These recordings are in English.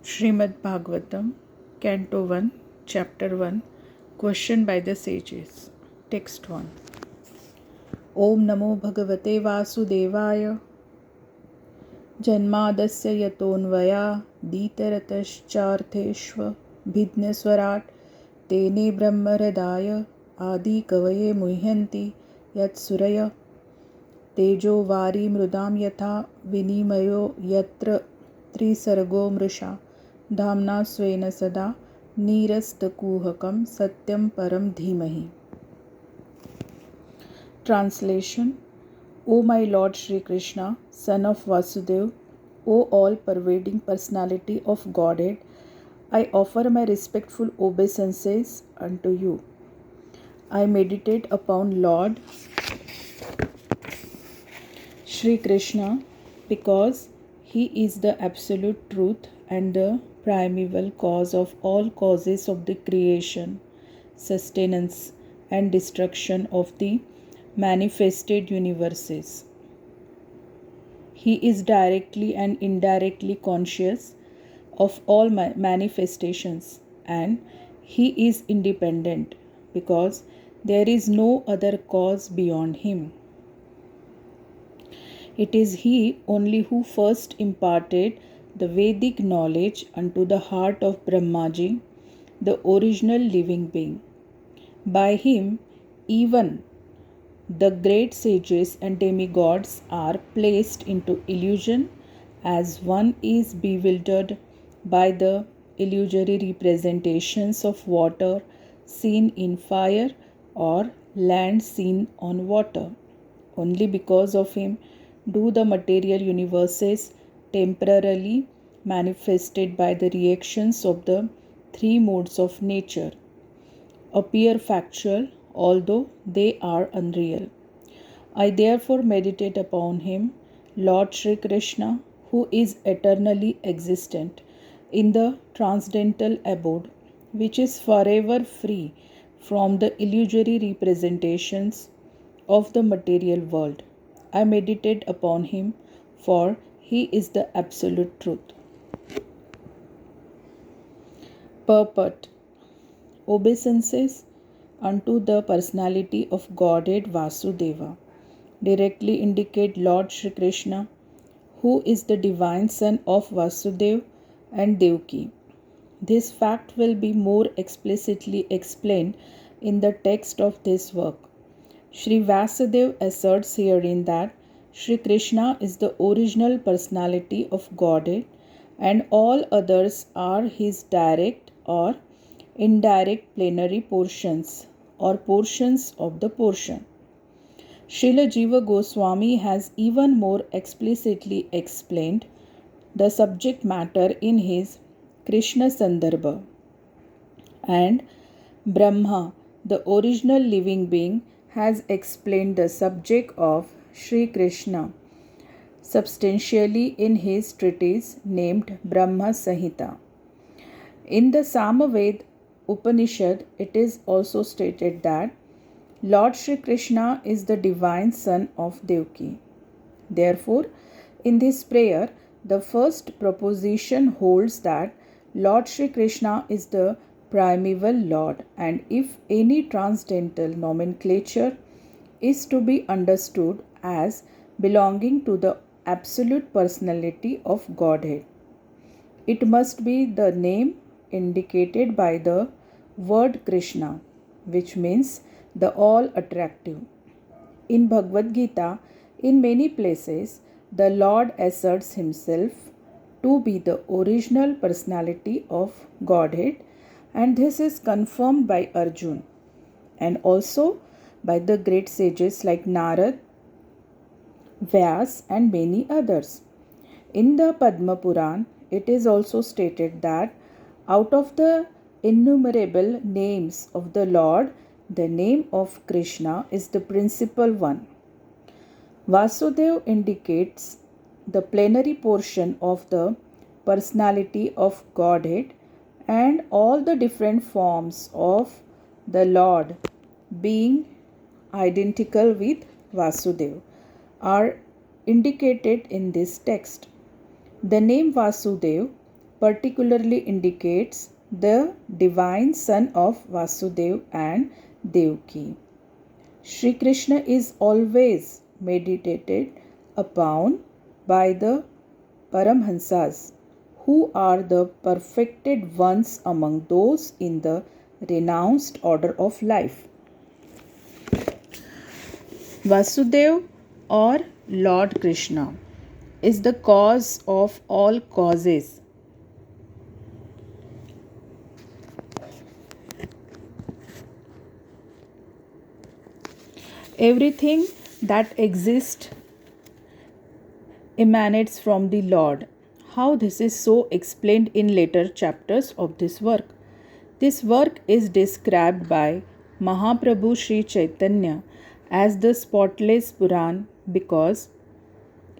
Shrimad Bhagvatam canto 1, chapter 1, question by the sages. Text 1. Om Namo Bhagavate Vasudevaya Janmadasya yatonvaya Ditaratascha Bhidneswarat Tene Brahmaradaya Adi Kavaye Muhyanti Yat Suraya Tejo Vari Mrudam Yatha Vinimayo Yatra Trisargo Mrisha Dhamna Svena Sada Nirastakuhakam Satyam Param Dhimahi. Translation. O my Lord Shri Krishna, Son of Vasudev, O all-pervading personality of Godhead, I offer my respectful obeisances unto you. I meditate upon Lord Shri Krishna because He is the absolute truth and the primeval cause of all causes of the creation, sustenance, and destruction of the manifested universes. He is directly and indirectly conscious of all manifestations, and He is independent because there is no other cause beyond Him. It is He only who first imparted the Vedic knowledge unto the heart of Brahmaji, the original living being. By Him, even the great sages and demigods are placed into illusion as one is bewildered by the illusory representations of water seen in fire or land seen on water. Only because of Him do the material universes temporarily manifested by the reactions of the three modes of nature appear factual, although they are unreal. I therefore meditate upon Him, Lord Shri Krishna, who is eternally existent in the transcendental abode, which is forever free from the illusory representations of the material world. I meditate upon Him, for He is the absolute truth. Purport. Obeisances unto the personality of Godhead Vasudeva directly indicate Lord Shri Krishna, who is the divine son of Vasudeva and Devaki. This fact will be more explicitly explained in the text of this work. Shri Vasudeva asserts herein that Shri Krishna is the original personality of Godhead and all others are His direct or indirect plenary portions or portions of the portion. Srila Jiva Goswami has even more explicitly explained the subject matter in his Krishna Sandarbha. And Brahma, the original living being, has explained the subject of Sri Krishna substantially in his treatise named Brahma Samhita. In the Samaved Upanishad, it is also stated that Lord Shri Krishna is the divine son of Devaki. Therefore, in this prayer, the first proposition holds that Lord Shri Krishna is the primeval Lord, and if any transcendental nomenclature is to be understood as belonging to the absolute personality of Godhead, it must be the name indicated by the word Krishna, which means the all-attractive. In Bhagavad Gita, in many places, the Lord asserts Himself to be the original personality of Godhead, and this is confirmed by Arjuna and also by the great sages like Narad, Vyas, and many others. In the Padma Puran, it is also stated that out of the innumerable names of the Lord, the name of Krishna is the principal one. Vasudeva indicates the plenary portion of the personality of Godhead, and all the different forms of the Lord, being identical with Vasudeva, are indicated in this text. The name Vasudeva particularly indicates the divine son of Vasudev and Devaki. Shri Krishna is always meditated upon by the Paramhansas, who are the perfected ones among those in the renounced order of life. Vasudev or Lord Krishna is the cause of all causes. Everything that exists emanates from the Lord. How this is so explained in later chapters of this work. This work is described by Mahaprabhu Sri Chaitanya as the spotless Puran because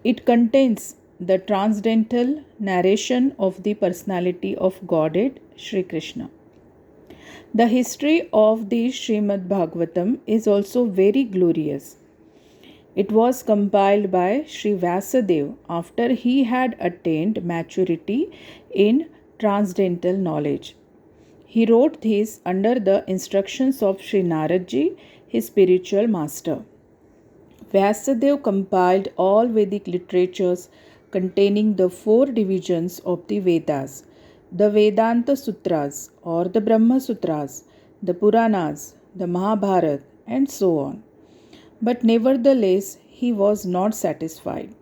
it contains the transcendental narration of the personality of Godhead Sri Krishna. The history of the Shrimad Bhagvatam is also very glorious. It was compiled by Sri Vyasadeva after he had attained maturity in transcendental knowledge. He wrote this under the instructions of Sri Naradji, his spiritual master. Vyasadeva compiled all Vedic literatures containing the four divisions of the Vedas, the Vedanta Sutras or the Brahma Sutras, the Puranas, the Mahabharata, and so on. But nevertheless, he was not satisfied.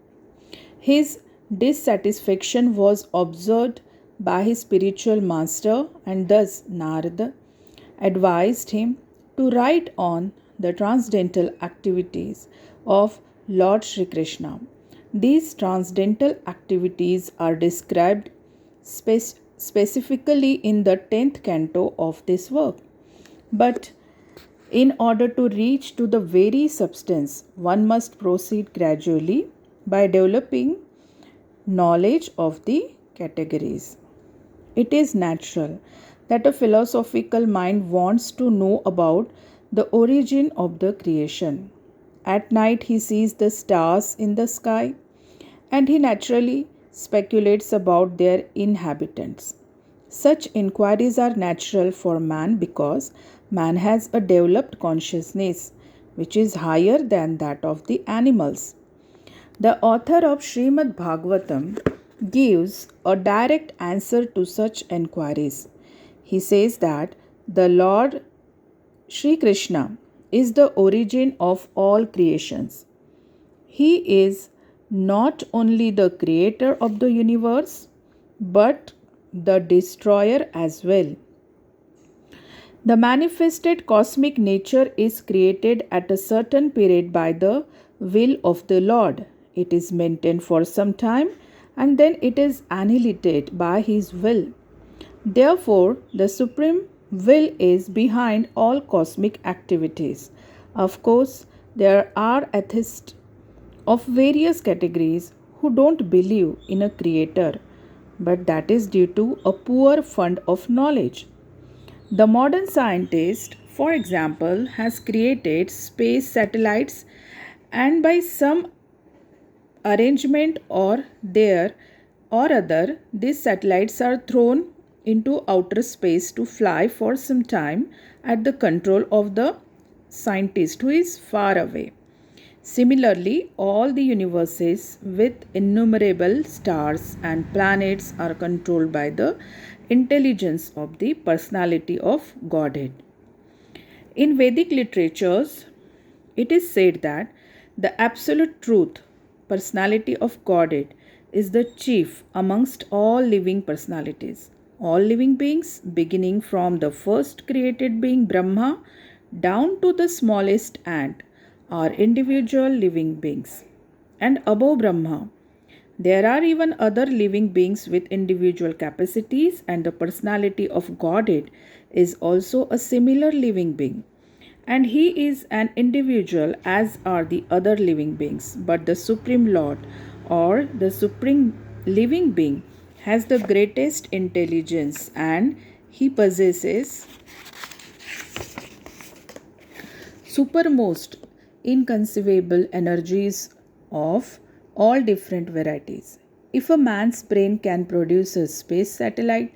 His dissatisfaction was observed by his spiritual master, and thus Narada advised him to write on the transcendental activities of Lord Shri Krishna. These transcendental activities are described specifically in the 10th canto of this work. But in order to reach to the very substance, one must proceed gradually by developing knowledge of the categories. It is natural that a philosophical mind wants to know about the origin of the creation. At night, he sees the stars in the sky and he naturally speculates about their inhabitants. Such inquiries are natural for man because man has a developed consciousness which is higher than that of the animals. The author of Shrimad Bhagvatam gives a direct answer to such enquiries. He says that the Lord Shri Krishna is the origin of all creations. He is not only the creator of the universe but the destroyer as well. The manifested cosmic nature is created at a certain period by the will of the Lord. It is maintained for some time and then it is annihilated by His will. Therefore, the supreme will is behind all cosmic activities. Of course, there are atheists of various categories who don't believe in a creator, but that is due to a poor fund of knowledge. The modern scientist, for example, has created space satellites and by some arrangement or there or other, these satellites are thrown into outer space to fly for some time at the control of the scientist who is far away. Similarly, all the universes with innumerable stars and planets are controlled by the intelligence of the personality of Godhead. In Vedic literatures, it is said that the absolute truth, personality of Godhead, is the chief amongst all living personalities. All living beings, beginning from the first created being Brahma down to the smallest ant, are individual living beings. And above Brahma, there are even other living beings with individual capacities, and the personality of Godhead is also a similar living being. And he is an individual as are the other living beings. But the Supreme Lord or the Supreme Living Being has the greatest intelligence and he possesses supermost inconceivable energies of all different varieties. If a man's brain can produce a space satellite,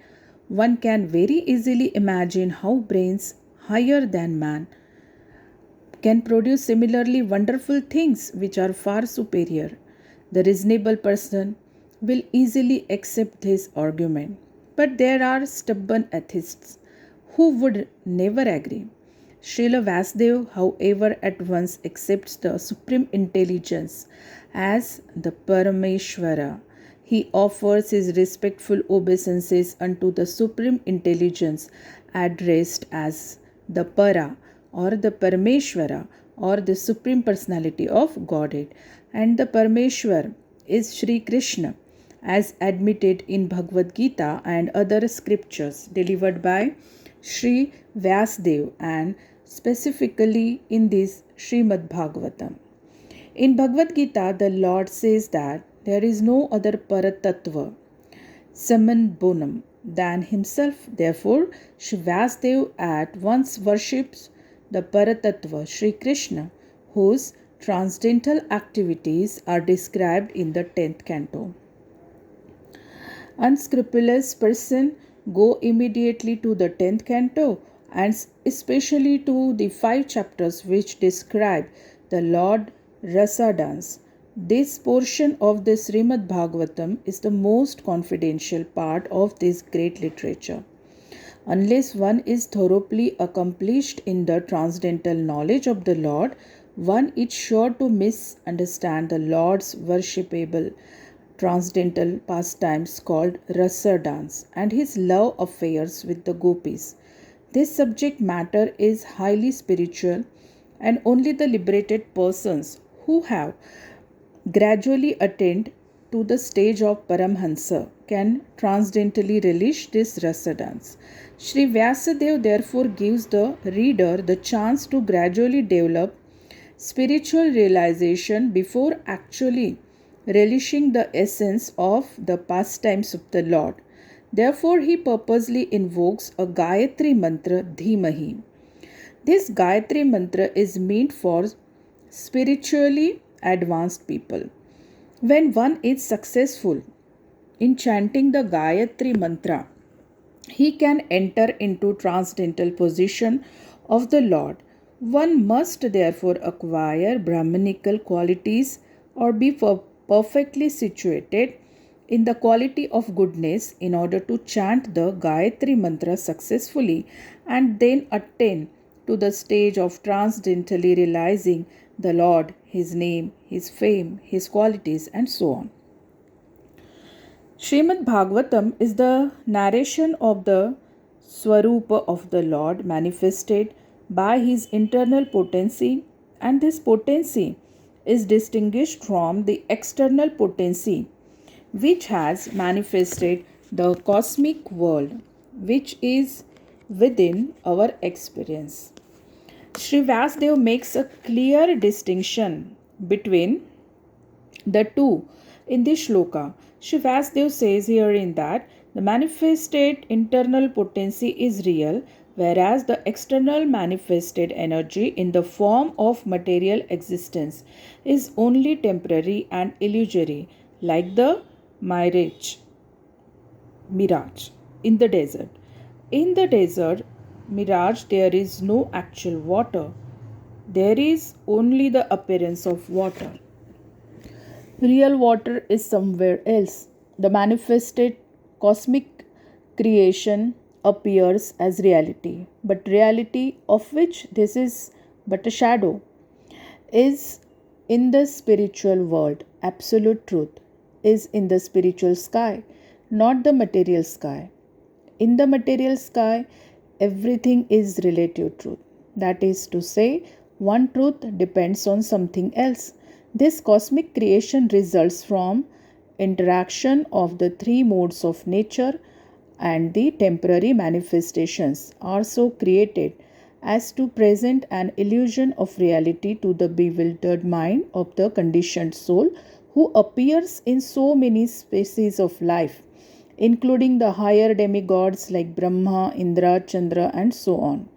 one can very easily imagine how brains higher than man can produce similarly wonderful things which are far superior. The reasonable person will easily accept this argument. But there are stubborn atheists who would never agree. Srila Vasudev, however, at once accepts the supreme intelligence as the Parameshwara. He offers his respectful obeisances unto the supreme intelligence addressed as the Para or the Parameshwara or the supreme personality of Godhead. And the Parameshwar is Shri Krishna as admitted in Bhagavad Gita and other scriptures delivered by Sri Vasudev and specifically in this Shrimad Bhagvatam. In Bhagavad Gita, the Lord says that there is no other Paratattva, Saman Bonam, than himself. Therefore, Sri Vasudev at once worships the Paratattva, Sri Krishna, whose transcendental activities are described in the 10th canto. Unscrupulous person go immediately to the 10th canto and especially to the 5 chapters which describe the Lord Rasa dance. This portion of the Srimad Bhagavatam is the most confidential part of this great literature. Unless one is thoroughly accomplished in the transcendental knowledge of the Lord, one is sure to misunderstand the Lord's worshipable transcendental pastimes called Rasa dance and his love affairs with the gopis. This subject matter is highly spiritual and only the liberated persons who have gradually attained to the stage of Paramhansa can transcendentally relish this Rasa dance. Sri Vyasadeva therefore gives the reader the chance to gradually develop spiritual realization before actually relishing the essence of the pastimes of the Lord. Therefore, he purposely invokes a Gayatri mantra Dhimahi. This Gayatri mantra is meant for spiritually advanced people. When one is successful in chanting the Gayatri mantra, he can enter into transcendental position of the Lord. One must therefore acquire Brahmanical qualities or be perfectly situated in the quality of goodness in order to chant the Gayatri mantra successfully and then attain to the stage of transcendentally realizing the Lord, His name, His fame, His qualities, and so on. Shrimad Bhagvatam is the narration of the Swarupa of the Lord manifested by His internal potency, and this potency is distinguished from the external potency which has manifested the cosmic world which is within our experience. Sri Vasudev makes a clear distinction between the two in this shloka. Sri Vasudev says herein that the manifested internal potency is real, whereas the external manifested energy in the form of material existence is only temporary and illusory, like the mirage in the desert. In the desert mirage, there is no actual water, there is only the appearance of water. Real water is somewhere else. The manifested cosmic creation appears as reality, but reality, of which this is but a shadow, is in the spiritual world. Absolute truth is in the spiritual sky, not the material sky. In the material sky, everything is relative truth. That is to say, one truth depends on something else. This cosmic creation results from interaction of the three modes of nature, and the temporary manifestations are so created as to present an illusion of reality to the bewildered mind of the conditioned soul who appears in so many species of life, including the higher demigods like Brahma, Indra, Chandra, and so on.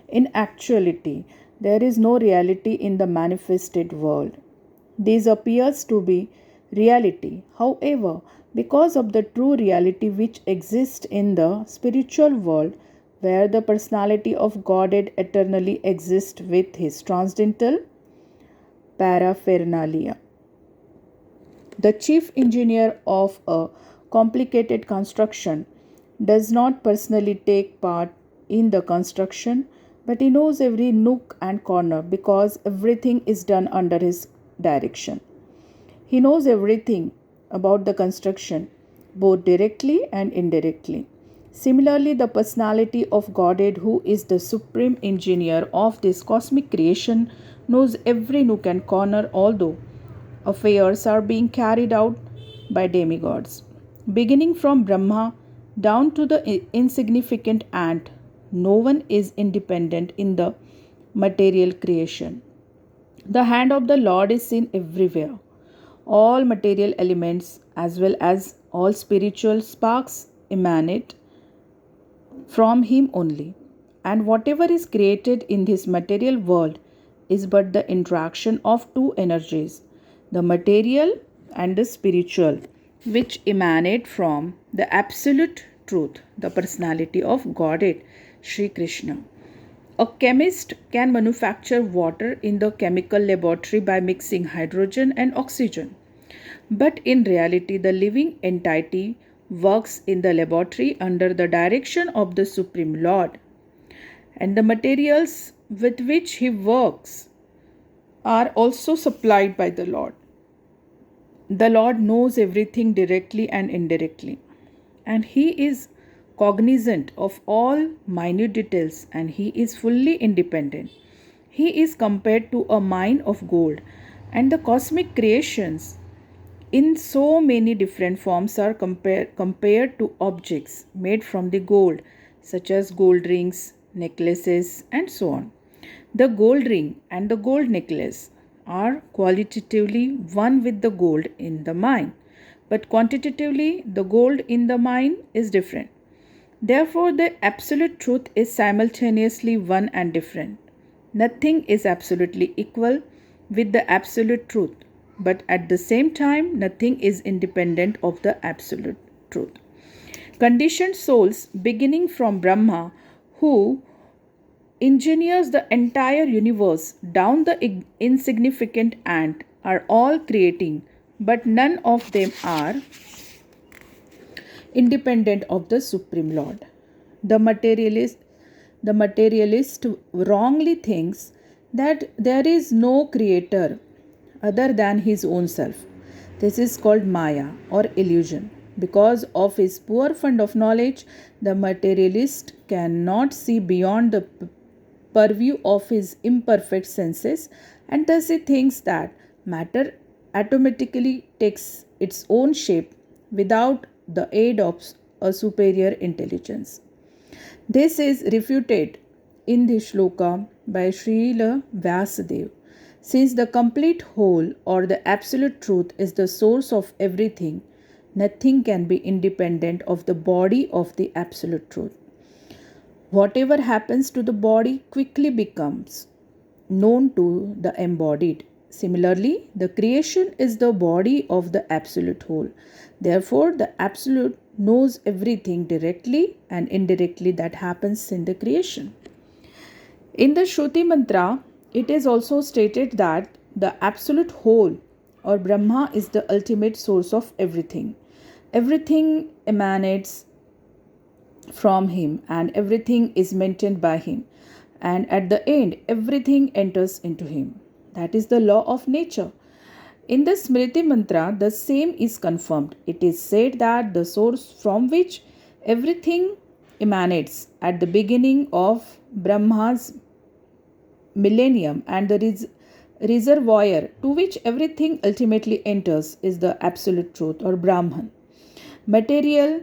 In actuality, there is no reality in the manifested world. This appears to be reality. However, because of the true reality which exists in the spiritual world, where the personality of Godhead eternally exists with his transcendental paraphernalia. The chief engineer of a complicated construction does not personally take part in the construction, but he knows every nook and corner because everything is done under his direction. He knows everything about the construction, both directly and indirectly. Similarly, the personality of Godhead, who is the supreme engineer of this cosmic creation, knows every nook and corner, although affairs are being carried out by demigods. Beginning from Brahma down to the insignificant ant, no one is independent in the material creation. The hand of the Lord is seen everywhere. All material elements, as well as all spiritual sparks, emanate from Him only. And whatever is created in this material world is but the interaction of two energies, the material and the spiritual, which emanate from the absolute truth, the personality of Godhead, Sri Krishna. A chemist can manufacture water in the chemical laboratory by mixing hydrogen and oxygen. But in reality, the living entity works in the laboratory under the direction of the Supreme Lord. And the materials with which he works are also supplied by the Lord. The Lord knows everything directly and indirectly, and He is cognizant of all minute details, and He is fully independent. He is compared to a mine of gold, and the cosmic creations in so many different forms are compared to objects made from the gold, such as gold rings, necklaces, and so on. The gold ring and the gold necklace are qualitatively one with the gold in the mine, but quantitatively the gold in the mine is different. Therefore, the absolute truth is simultaneously one and different. Nothing is absolutely equal with the absolute truth, but at the same time, nothing is independent of the absolute truth. Conditioned souls, beginning from Brahma, who engineers the entire universe down the insignificant ant, are all creating, but none of them are independent of the Supreme Lord. The materialist wrongly thinks that there is no creator other than his own self. This is called Maya or illusion. Because of his poor fund of knowledge, the materialist cannot see beyond the purview of his imperfect senses, and thus he thinks that matter automatically takes its own shape without the aid of a superior intelligence. This is refuted in the shloka by Srila Vyasadeva. Since the complete whole or the absolute truth is the source of everything, nothing can be independent of the body of the absolute truth. Whatever happens to the body quickly becomes known to the embodied. Similarly, the creation is the body of the absolute whole. Therefore, the absolute knows everything directly and indirectly that happens in the creation. In the Shruti mantra, it is also stated that the absolute whole or Brahma is the ultimate source of everything. Everything emanates from him and everything is maintained by him. And at the end, everything enters into him. That is the law of nature. In the Smriti mantra, the same is confirmed. It is said that the source from which everything emanates at the beginning of Brahma's millennium and the reservoir to which everything ultimately enters is the absolute truth or Brahman. Material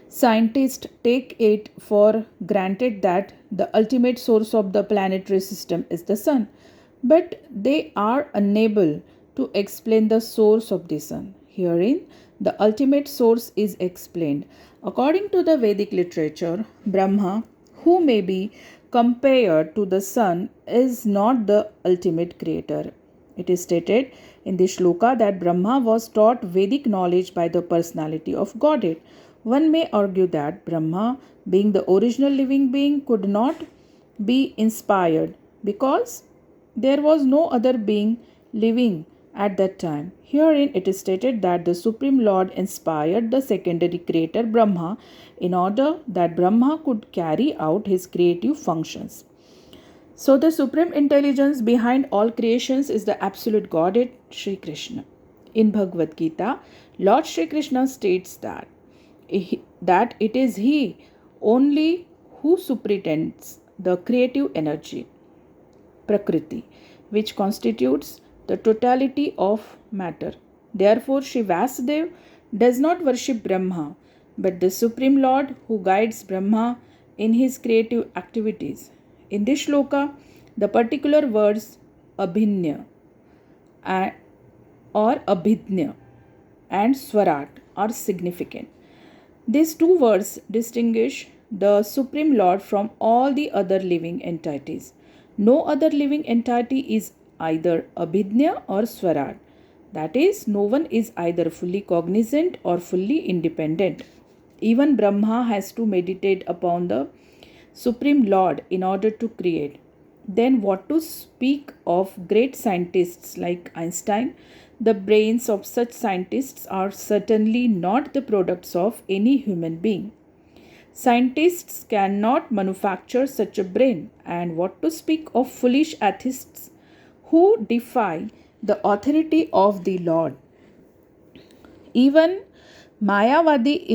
scientists take it for granted that the ultimate source of the planetary system is the sun, but they are unable to explain the source of the sun. Herein, the ultimate source is explained. According to the Vedic literature, Brahma, who may be compared to the sun, is not the ultimate creator. It is stated in the shloka that Brahma was taught Vedic knowledge by the personality of Godhead. One may argue that Brahma, being the original living being, could not be inspired because there was no other being living at that time. Herein it is stated that the Supreme Lord inspired the secondary creator Brahma in order that Brahma could carry out his creative functions. So, the supreme intelligence behind all creations is the absolute Godhead, Shri Krishna. In Bhagavad Gita, Lord Shri Krishna states that it is He only who superintends the creative energy, Prakriti, which constitutes the totality of matter. Therefore, Shri Vasudev does not worship Brahma, but the Supreme Lord who guides Brahma in his creative activities. In this shloka, the particular words abhinya or abhidnya and swarat are significant. These two words distinguish the Supreme Lord from all the other living entities. No other living entity is either abhidnya or swarat. That is, no one is either fully cognizant or fully independent. Even Brahma has to meditate upon the Supreme Lord in order to create. Then, what to speak of great scientists like Einstein? The brains of such scientists are certainly not the products of any human being. Scientists cannot manufacture such a brain, and what to speak of foolish atheists who defy the authority of the Lord? Even Mayavadi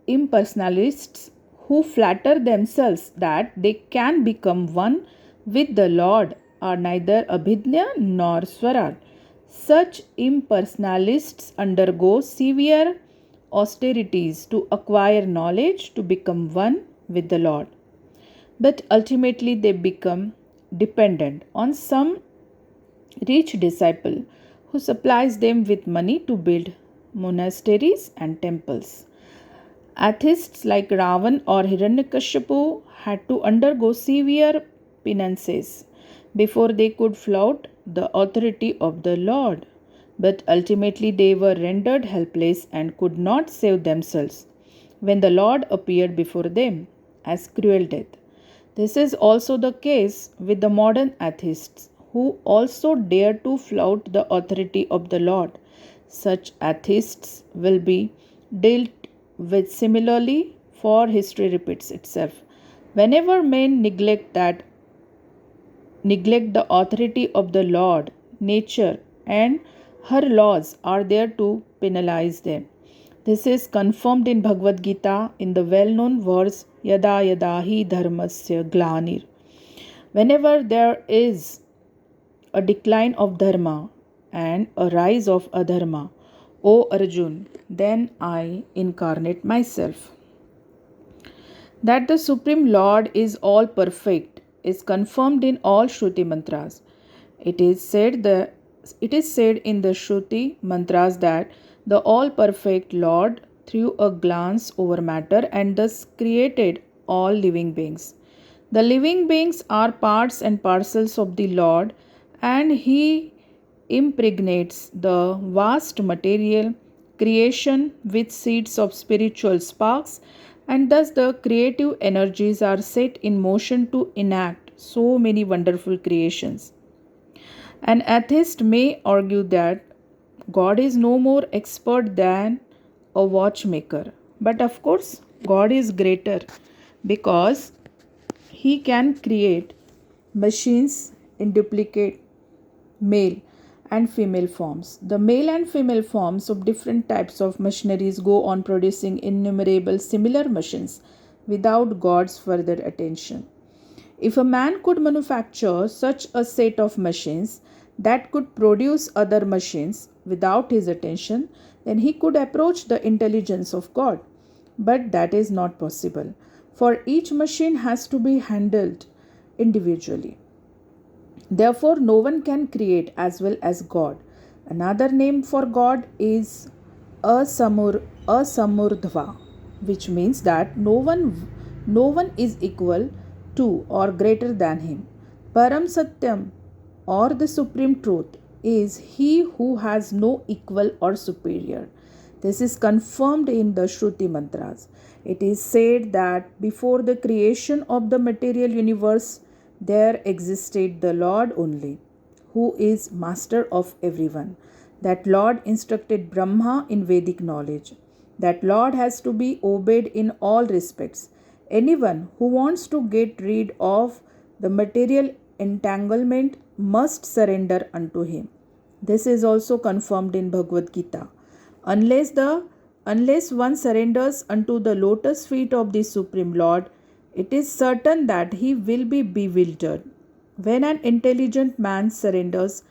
impersonalists who flatter themselves that they can become one with the Lord are neither abhidnya nor swarat. Such impersonalists undergo severe austerities to acquire knowledge to become one with the Lord. But ultimately they become dependent on some rich disciple who supplies them with money to build monasteries and temples. Atheists like Ravan or Hiranyakashipu had to undergo severe penances before they could flout the authority of the Lord. But ultimately they were rendered helpless and could not save themselves when the Lord appeared before them as cruel death. This is also the case with the modern atheists who also dare to flout the authority of the Lord. Such atheists will be dealt with similarly, for history repeats itself. Whenever men neglect the authority of the Lord, nature and her laws are there to penalize them. This is confirmed in Bhagavad Gita in the well-known verse Yada Yada Hi Dharmasya Glanir. Whenever there is a decline of dharma and a rise of adharma, O Arjun, then I incarnate myself. That the Supreme Lord is all perfect is confirmed in all Shruti mantras. It is said in the Shruti mantras that the all perfect Lord threw a glance over matter and thus created all living beings. The living beings are parts and parcels of the Lord, and He impregnates the vast material creation with seeds of spiritual sparks, and thus the creative energies are set in motion to enact so many wonderful creations. An atheist may argue that God is no more expert than a watchmaker, but of course, God is greater because He can create machines in duplicate male and female forms. The male and female forms of different types of machineries go on producing innumerable similar machines without God's further attention. If a man could manufacture such a set of machines that could produce other machines without his attention, then he could approach the intelligence of God. But that is not possible, for each machine has to be handled individually. Therefore, no one can create as well as God. Another name for God is Asamurdhva, which means that no one is equal to or greater than Him. Param Satyam, or the Supreme Truth, is he who has no equal or superior. This is confirmed in the Shruti mantras. It is said that before the creation of the material universe, there existed the Lord only, who is master of everyone. That Lord instructed Brahma in Vedic knowledge. That Lord has to be obeyed in all respects. Anyone who wants to get rid of the material entanglement must surrender unto him. This is also confirmed in Bhagavad Gita. Unless one surrenders unto the lotus feet of the Supreme Lord, it is certain that he will be bewildered. When an intelligent man surrenders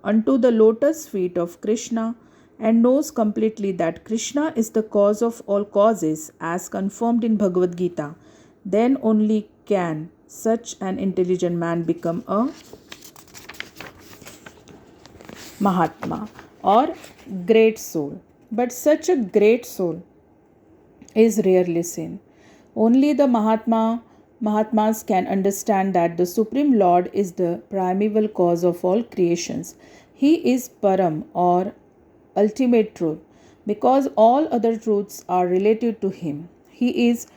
unto the lotus feet of Krishna and knows completely that Krishna is the cause of all causes, as confirmed in Bhagavad Gita, then only can such an intelligent man become a Mahatma or great soul. But such a great soul is rarely seen. Only the Mahatmas can understand that the Supreme Lord is the primeval cause of all creations. He is Param or ultimate truth because all other truths are related to him. He is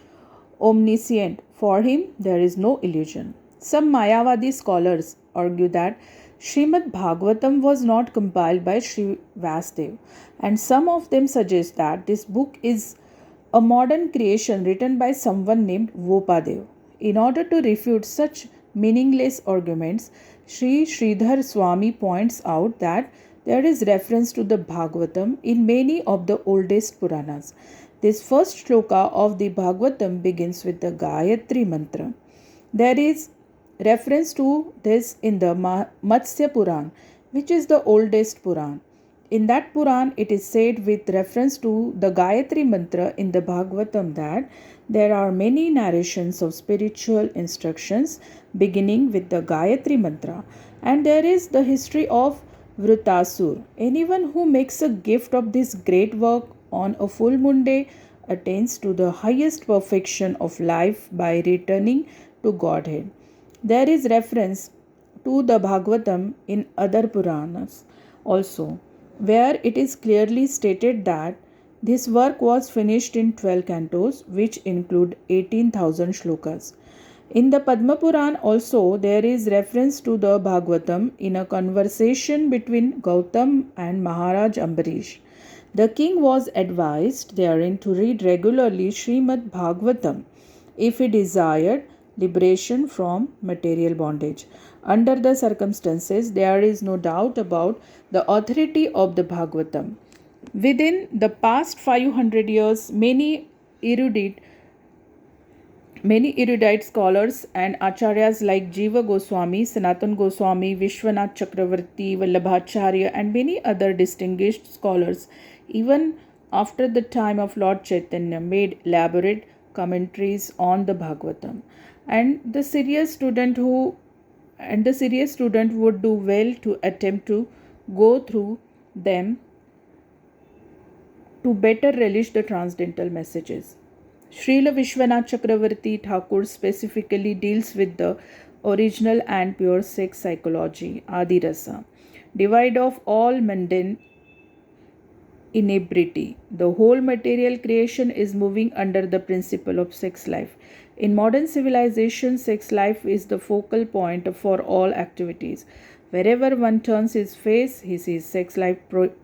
omniscient. For him, there is no illusion. Some Mayavadi scholars argue that Shrimad Bhagvatam was not compiled by Sri Vasdev, and some of them suggest that this book is a modern creation written by someone named Vopadev. In order to refute such meaningless arguments, Sri Sridhar Swami points out that there is reference to the Bhagavatam in many of the oldest Puranas. This first shloka of the Bhagavatam begins with the Gayatri mantra. There is reference to this in the Matsya Puran, which is the oldest Puran. In that Puran, it is said with reference to the Gayatri mantra in the Bhagavatam that there are many narrations of spiritual instructions beginning with the Gayatri mantra, and there is the history of Vritasur. Anyone who makes a gift of this great work on a full moon day attains to the highest perfection of life by returning to Godhead. There is reference to the Bhagavatam in other Puranas also, where it is clearly stated that this work was finished in 12 cantos, which include 18,000 shlokas. In the Padma Puran also, there is reference to the Bhagavatam in a conversation between Gautam and Maharaj Ambarish. The king was advised therein to read regularly Shrimad Bhagavatam if he desired liberation from material bondage. Under the circumstances, there is no doubt about the authority of the Bhagavatam. Within the past 500 years, many erudite scholars and acharyas like Jiva Goswami, Sanatan Goswami, Vishwanath Chakravarti, Vallabhacharya, and many other distinguished scholars, even after the time of Lord Chaitanya, made elaborate commentaries on the Bhagavatam. And the serious student would do well to attempt to go through them to better relish the transcendental messages. Srila Vishwanath Chakravarti Thakur specifically deals with the original and pure sex psychology, Adi Rasa, divide of all mundane inebriety. The whole material creation is moving under the principle of sex life. In modern civilization, sex life is the focal point for all activities. Wherever one turns his face, he sees sex life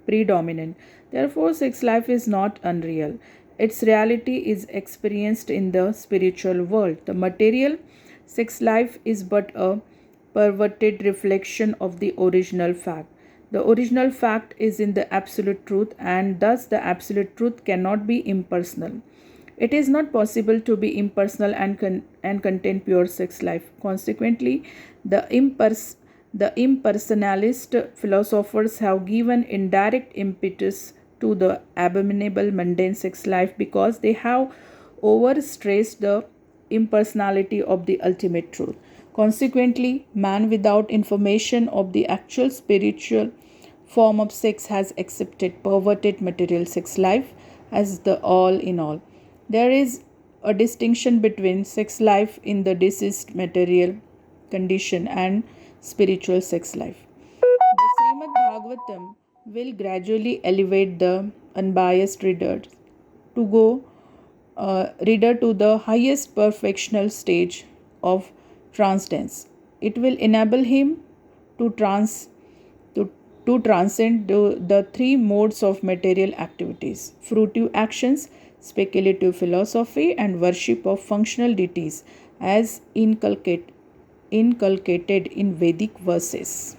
predominant. Therefore, sex life is not unreal. Its reality is experienced in the spiritual world. The material sex life is but a perverted reflection of the original fact. The original fact is in the absolute truth, and thus the absolute truth cannot be impersonal. It is not possible to be impersonal and contain pure sex life. Consequently, the impersonalist philosophers have given indirect impetus to the abominable mundane sex life because they have overstressed the impersonality of the ultimate truth. Consequently, man without information of the actual spiritual form of sex has accepted perverted material sex life as the all in all. There is a distinction between sex life in the deceased material condition and spiritual sex life. The Srimad Bhagavatam will gradually elevate the unbiased to go reader to the highest perfectional stage of transcendence. It will enable him to to, to transcend the three modes of material activities: fruitive actions, speculative philosophy, and worship of functional deities as inculcated in Vedic verses.